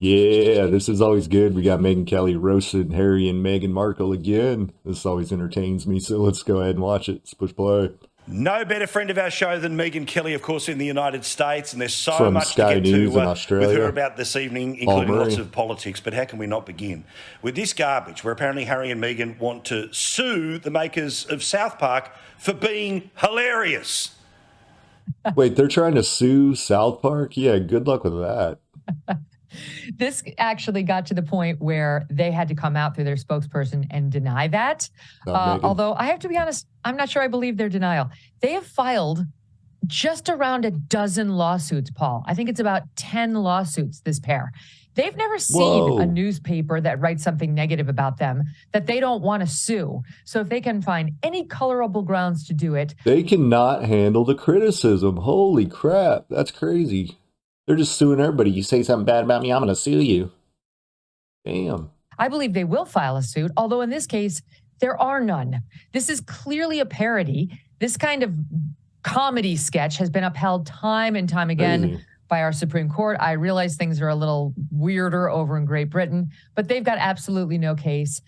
Yeah, this is always good. We got Megyn Kelly roasted Harry and Meghan Markle again. This always entertains me, so let's go ahead and watch it. Let's push play. No better friend of our show than Megyn Kelly, of course, in the United States. And there's so From much Sky to get News in to Australia. with her about this evening, Paul including lots Murray. of politics. But how can we not begin with this garbage where apparently Harry and Meghan want to sue the makers of South Park for being hilarious? Wait, they're trying to sue South Park? Yeah, good luck with that. This actually got to the point where they had to come out through their spokesperson and deny that. Although I have to be honest, I'm not sure I believe their denial. They have filed just around a dozen lawsuits, Paul. I think it's about 10 lawsuits, this pair. They've never seen a newspaper that writes something negative about them that they don't want to sue. So if they can find any colorable grounds to do it. They cannot handle the criticism. Holy crap. That's crazy. They're just suing everybody. You say something bad about me, I'm going to sue you. Damn. I believe they will file a suit, although in this case, there are none. This is clearly a parody. This kind of comedy sketch has been upheld time and time again by our Supreme Court. I realize things are a little weirder over in Great Britain, but they've got absolutely no case.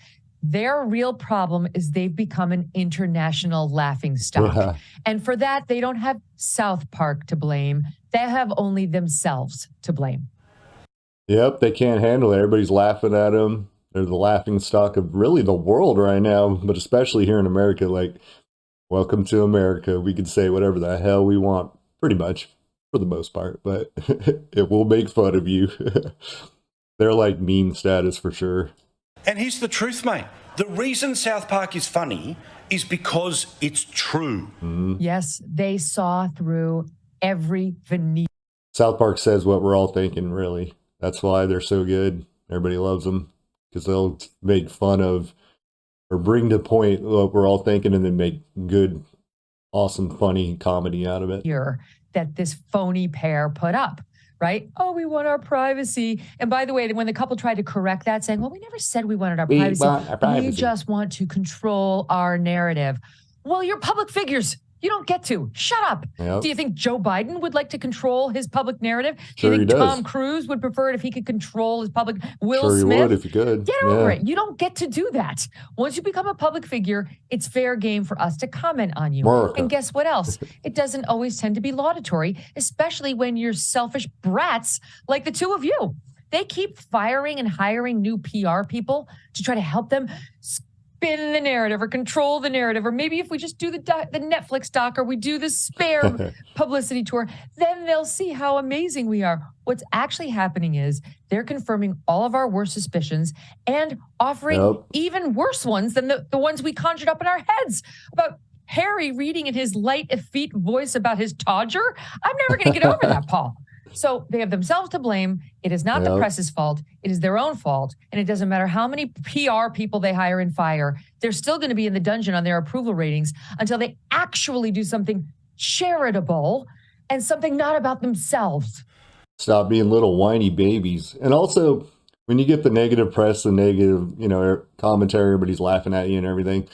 Their real problem is they've become an international laughingstock. Yeah. And for that, they don't have South Park to blame. They have only themselves to blame. Yep, they can't handle it. Everybody's laughing at them. They're the laughing stock of really the world right now, but especially here in America. Like, welcome to America. We can say whatever the hell we want, pretty much, for the most part, but it will make fun of you. They're like meme status for sure. And here's the truth, mate. The reason South Park is funny is because it's true. Yes, they saw through every veneer. South Park says what we're all thinking, really. That's why they're so good. Everybody loves them because they'll make fun of or bring to point what we're all thinking and then make good, awesome, funny comedy out of it. Here that this phony pair put up. Right? Oh, we want our privacy. And by the way, when the couple tried to correct that, saying, well, we never said we wanted our privacy. We just want to control our narrative. Well, you're public figures. You don't get to. Shut up. Yep. Do you think Joe Biden would like to control his public narrative? Do you think Tom Cruise would prefer it if he could control his public? Will Smith? He would if he could. Get over it. You don't get to do that. Once you become a public figure, it's fair game for us to comment on you. And guess what else? It doesn't always tend to be laudatory, especially when you're selfish brats like the two of you. They keep firing and hiring new PR people to try to help them spin the narrative or control the narrative, or maybe if we just do the Netflix doc or we do the Spare publicity tour, then they'll see how amazing we are. What's actually happening is they're confirming all of our worst suspicions and offering even worse ones than the ones we conjured up in our heads about Harry reading in his light, effete voice about his Todger. I'm never going to get over that, Paul. So they have themselves to blame. It is not the press's fault. It is their own fault. And it doesn't matter how many PR people they hire and fire. They're still going to be in the dungeon on their approval ratings until they actually do something charitable and something not about themselves. Stop being little whiny babies. And also, when you get the negative press, the negative, commentary, everybody's laughing at you and everything,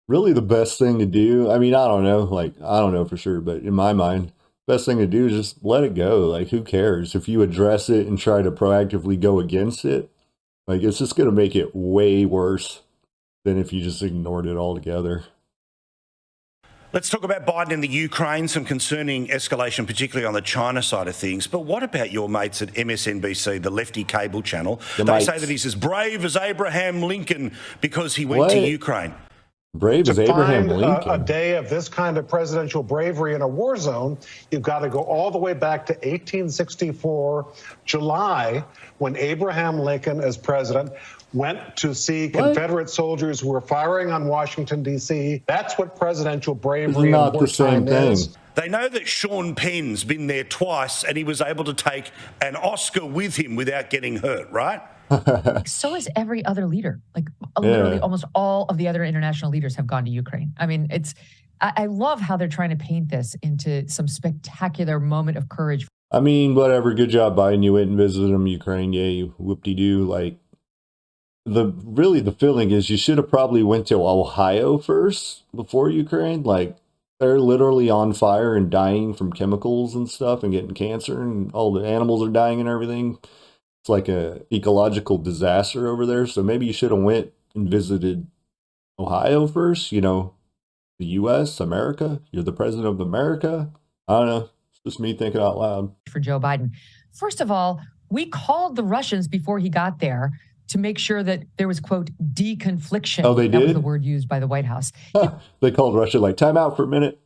really the best thing to do, I mean, I don't know for sure, but in my mind, best thing to do is just let it go. Like, who cares? If you address it and try to proactively go against it, like, it's just going to make it way worse than if you just ignored it altogether. Let's talk about Biden and the Ukraine, some concerning escalation, particularly on the China side of things. But what about your mates at MSNBC, the lefty cable channel? They say that he's as brave as Abraham Lincoln because he went to Ukraine. Brave as Abraham Lincoln. A day of this kind of presidential bravery in a war zone, you've got to go all the way back to 1864, July, when Abraham Lincoln, as president, went to see Confederate soldiers who were firing on Washington, D.C. That's what presidential bravery in wartime is. They know that Sean Penn's been there twice and he was able to take an Oscar with him without getting hurt, right? So is every other leader. Like literally almost all of the other international leaders have gone to Ukraine. I mean, I love how they're trying to paint this into some spectacular moment of courage. I mean, whatever. Good job, Biden. You went and visited them, Ukraine. Yay, whoop-de-doo. Like, the feeling is you should have probably went to Ohio first before Ukraine. Like, they're literally on fire and dying from chemicals and stuff and getting cancer and all the animals are dying and everything. it's like a ecological disaster over there. So maybe you should have went and visited Ohio first, you know, the U.S., America. You're the president of America. I don't know. It's just me thinking out loud. For Joe Biden. First of all, we called the Russians before he got there to make sure that there was, quote, deconfliction. Oh, they did? That was the word used by the White House. They called Russia like, time out for a minute.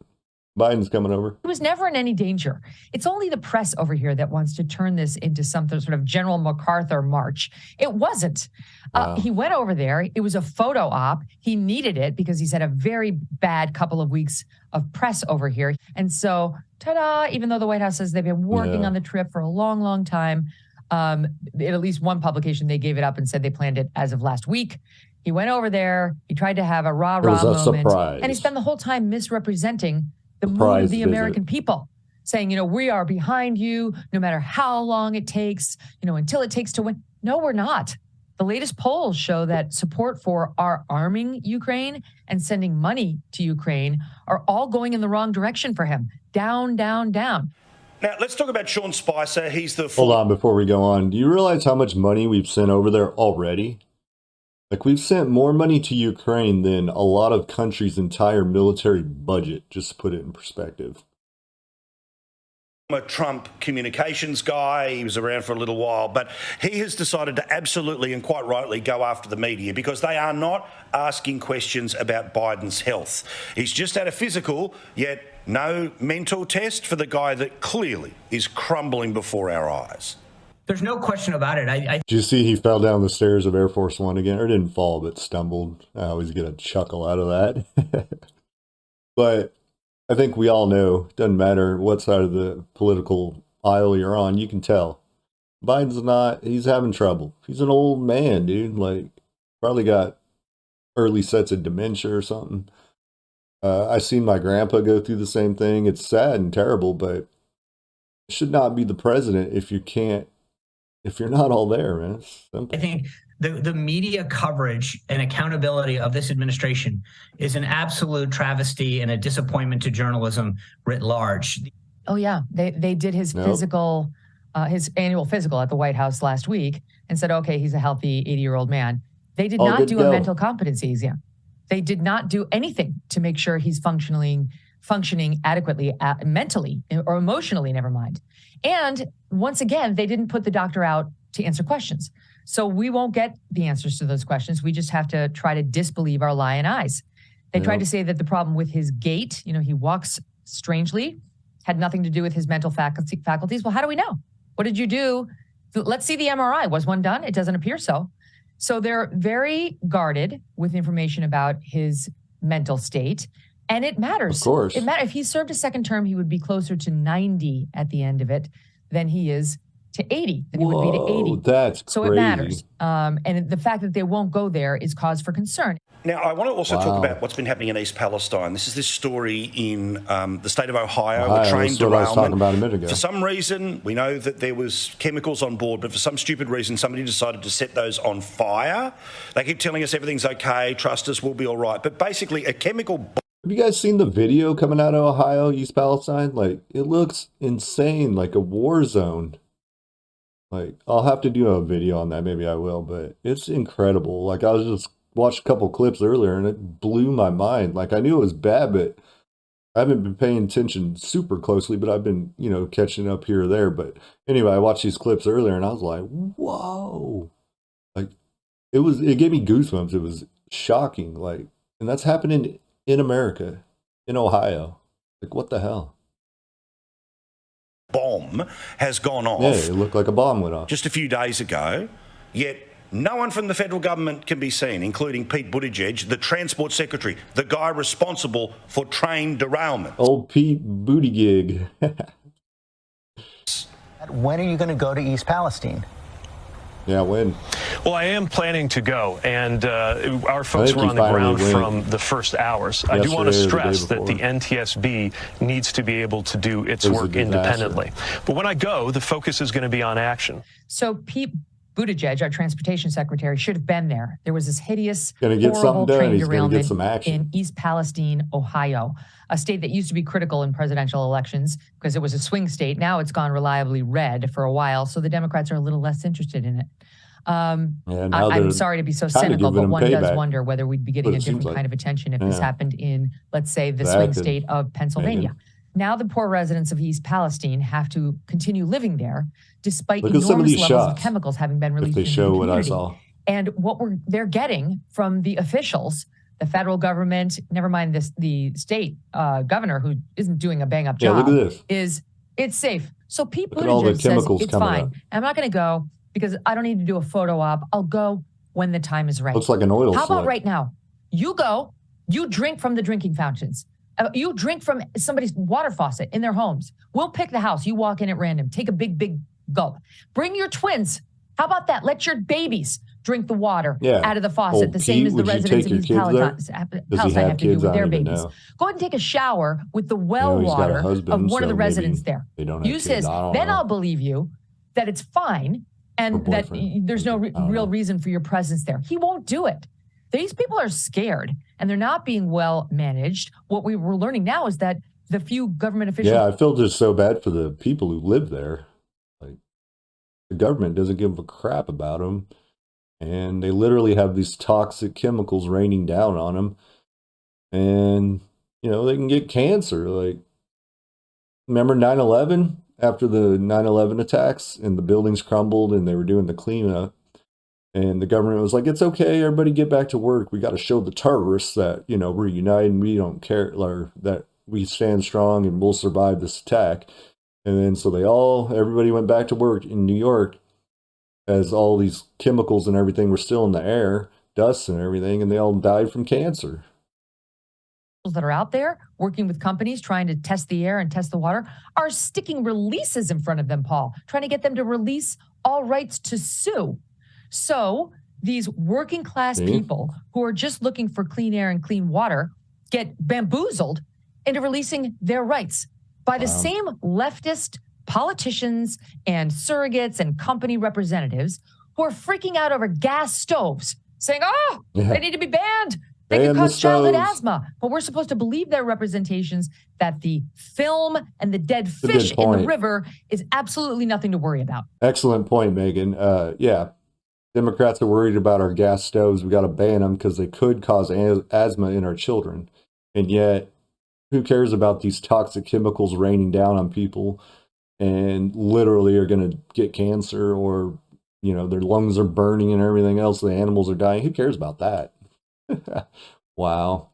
Biden's coming over. He was never in any danger. It's only the press over here that wants to turn this into some sort of General MacArthur march. It wasn't. Wow. He went over there. It was a photo op. He needed it because he's had a very bad couple of weeks of press over here. And so, ta-da, even though the White House says they've been working on the trip for a long, long time, in at least one publication, they gave it up and said they planned it as of last week. He went over there. He tried to have a rah-rah moment. Surprise. And he spent the whole time misrepresenting the mood of the American people, saying, you know, we are behind you no matter how long it takes, you know, until it takes to win. No, we're not. The latest polls show that support for our arming Ukraine and sending money to Ukraine are all going in the wrong direction for him. Down, down, down. Now, let's talk about Sean Spicer. He's the... Hold on before we go on. Do you realize how much money we've sent over there already? Like, we've sent more money to Ukraine than a lot of countries' entire military budget, just to put it in perspective. I'm a Trump communications guy. He was around for a little while, but he has decided to absolutely and quite rightly go after the media because they are not asking questions about Biden's health. He's just had a physical, yet no mental test for the guy that clearly is crumbling before our eyes. There's no question about it. Did you see he fell down the stairs of Air Force One again? Or didn't fall, but stumbled. I always get a chuckle out of that. But I think we all know, doesn't matter what side of the political aisle you're on, you can tell. Biden's not, he's having trouble. He's an old man, dude. Like, probably got early sets of dementia or something. I've seen my grandpa go through the same thing. It's sad and terrible, but it should not be the president if you're not all there, man. It's simple. I think the media coverage and accountability of this administration is an absolute travesty and a disappointment to journalism writ large. Oh, yeah. They did his physical, his annual physical at the White House last week and said, okay, he's a healthy 80-year-old man. They did not do a mental competency exam. They did not do anything to make sure he's functioning adequately mentally or emotionally, never mind. And once again, they didn't put the doctor out to answer questions. So we won't get the answers to those questions. We just have to try to disbelieve our lying eyes. They tried to say that the problem with his gait, you know, he walks strangely, had nothing to do with his mental faculties. Well, how do we know? What did you do? Let's see the MRI. Was one done? It doesn't appear so. So they're very guarded with information about his mental state. And it matters. Of course. It matters. If he served a second term, he would be closer to 90 at the end of it than he is to 80, than he would be to 80. That's so crazy. It matters. And the fact that they won't go there is cause for concern. Now, I want to also talk about what's been happening in East Palestine. This is this story in the state of Ohio, a train derailment. I was talking about a minute ago. For some reason, we know that there was chemicals on board, but for some stupid reason, somebody decided to set those on fire. They keep telling us everything's okay, trust us, we'll be all right. But basically, a chemical... Have you guys seen the video coming out of Ohio, East Palestine? Like, it looks insane, like a war zone. Like, I'll have to do a video on that, maybe I will, but it's incredible. Like, I was just watched a couple clips earlier, and it blew my mind. Like, I knew it was bad, but I haven't been paying attention super closely, but I've been, you know, catching up here or there. But anyway, I watched these clips earlier, and I was like, whoa. Like, it gave me goosebumps. It was shocking. Like, and that's happening in America, in Ohio. Like, what the hell? Bomb has gone off. Yeah, it looked like a bomb went off just a few days ago, yet no one from the federal government can be seen, including Pete Buttigieg, the transport secretary, the guy responsible for train derailment. Old Pete Buttigieg. When are you going to go to East Palestine? Yeah, when? Well, I am planning to go, and our folks were on the ground from the first hours. I do want to stress that the NTSB needs to be able to do its work independently. But when I go, the focus is going to be on action. So Pete Buttigieg, our transportation secretary, should have been there. There was this hideous, horrible train derailment in East Palestine, Ohio, a state that used to be critical in presidential elections because it was a swing state. Now it's gone reliably red for a while, so the Democrats are a little less interested in it. I'm sorry to be so cynical, but one does wonder whether we'd be getting a different kind of attention if this happened in, let's say, the swing state of Pennsylvania. Now the poor residents of East Palestine have to continue living there despite enormous levels of chemicals having been released in the community. And what they're getting from the officials, the federal government, never mind the state governor who isn't doing a bang-up job, is it's safe. So Pete Buttigieg says it's fine. I'm not going to go because I don't need to do a photo op. I'll go when the time is right. Looks like an oil How about right now? You go, you drink from the drinking fountains. You drink from somebody's water faucet in their homes. We'll pick the house. You walk in at random. Take a big, big gulp. Bring your twins. How about that? Let your babies drink the water out of the faucet, the same as the residents of East Palestine have to do with their babies. Go ahead and take a shower with the well water of one of the residents there. You says, then I'll believe you that it's fine and that there's no real reason for your presence there. He won't do it. These people are scared and they're not being well managed. What we were learning now is that the few government officials. Yeah, I feel just so bad for the people who live there. Like, the government doesn't give a crap about them. And they literally have these toxic chemicals raining down on them. And, they can get cancer. Like, remember 9/11? After the 9/11 attacks and the buildings crumbled and they were doing the cleanup. And the government was like, it's okay, everybody get back to work. We got to show the terrorists that, we're united and we don't care, or that we stand strong and we'll survive this attack. And then so everybody went back to work in New York as all these chemicals and everything were still in the air, dust and everything, and they all died from cancer. That are out there working with companies trying to test the air and test the water are sticking releases in front of them, Paul, trying to get them to release all rights to sue. So these working class people who are just looking for clean air and clean water get bamboozled into releasing their rights by the same leftist politicians and surrogates and company representatives who are freaking out over gas stoves, saying, they need to be banned. They can cause childhood asthma. But we're supposed to believe their representations that the film and the dead fish in the river is absolutely nothing to worry about. Excellent point, Megan. Democrats are worried about our gas stoves. We got to ban them because they could cause asthma in our children. And yet, who cares about these toxic chemicals raining down on people and literally are going to get cancer or, their lungs are burning and everything else. The animals are dying. Who cares about that? Wow.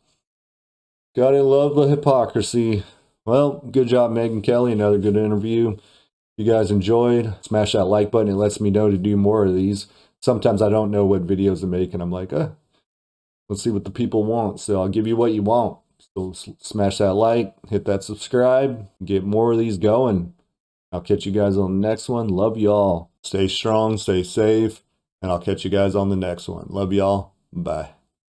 Gotta love the hypocrisy. Well, good job, Megyn Kelly. Another good interview. If you guys enjoyed, smash that like button. It lets me know to do more of these. Sometimes I don't know what videos to make, and I'm like, let's see what the people want. So I'll give you what you want. So smash that like, hit that subscribe, get more of these going. I'll catch you guys on the next one. Love y'all. Stay strong, stay safe, and I'll catch you guys on the next one. Love y'all. Bye.